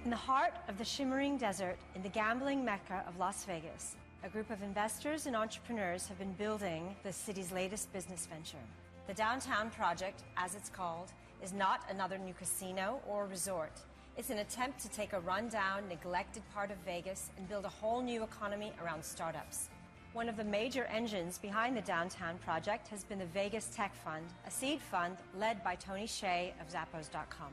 In the heart of the shimmering desert, in the gambling mecca of Las Vegas, a group of investors and entrepreneurs have been building the city's latest business venture. The Downtown Project, as it's called, is not another new casino or resort. It's an attempt to take a rundown, neglected part of Vegas and build a whole new economy around startups. One of the major engines behind the Downtown Project has been the Vegas Tech Fund, a seed fund led by Hsieh of Zappos.com.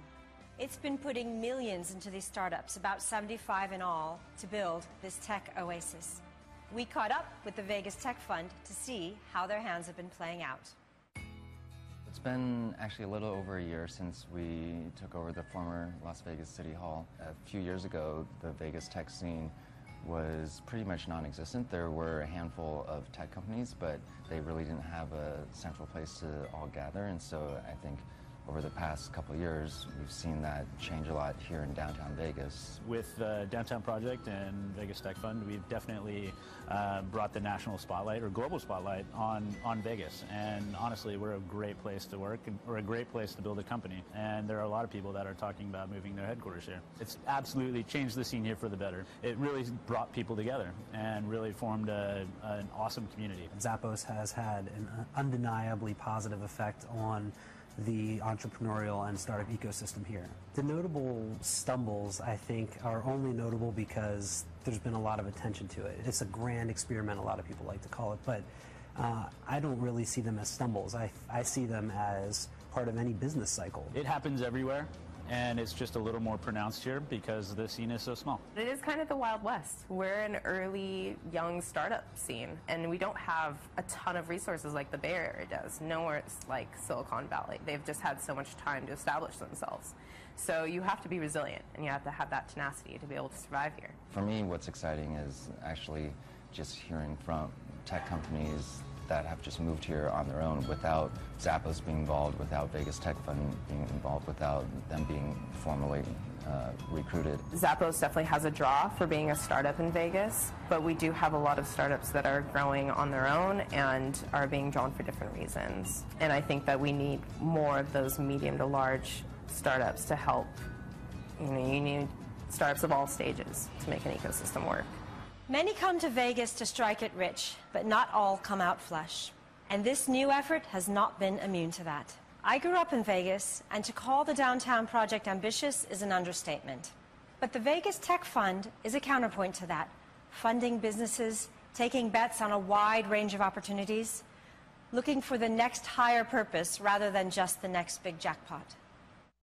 It's been putting millions into these startups, about 75 in all, to build this tech oasis. We caught up with the Vegas Tech Fund to see how their hands have been playing out. It's been actually a little over a year since we took over the former Las Vegas City Hall. A few years ago, the Vegas tech scene was pretty much non-existent. There were a handful of tech companies, but they really didn't have a central place to all gather, and so I think over the past couple of years, we've seen that change a lot here in downtown Vegas. With the Downtown Project and Vegas Tech Fund, we've definitely brought the national spotlight or global spotlight on Vegas. And honestly, we're a great place to work, and we're a great place to build a company. And there are a lot of people that are talking about moving their headquarters here. It's absolutely changed the scene here for the better. It really brought people together and really formed an awesome community. Zappos has had an undeniably positive effect on the entrepreneurial and startup ecosystem here. The notable stumbles, I think, are only notable because there's been a lot of attention to it. It's a grand experiment, a lot of people like to call it, but I don't really see them as stumbles. I see them as part of any business cycle. It happens everywhere, and it's just a little more pronounced here because the scene is so small. It is kind of the Wild West. We're an early, young startup scene, and we don't have a ton of resources like the Bay Area does. Nowhere it's like Silicon Valley. They've just had so much time to establish themselves. So you have to be resilient, and you have to have that tenacity to be able to survive here. For me, what's exciting is actually just hearing from tech companies that have just moved here on their own without Zappos being involved, without Vegas Tech Fund being involved, without them being formally recruited. Zappos definitely has a draw for being a startup in Vegas, but we do have a lot of startups that are growing on their own and are being drawn for different reasons. And I think that we need more of those medium to large startups to help. You need startups of all stages to make an ecosystem work. Many come to Vegas to strike it rich, but not all come out flush. And this new effort has not been immune to that. I grew up in Vegas, and to call the Downtown Project ambitious is an understatement. But the Vegas Tech Fund is a counterpoint to that, funding businesses, taking bets on a wide range of opportunities, looking for the next higher purpose rather than just the next big jackpot.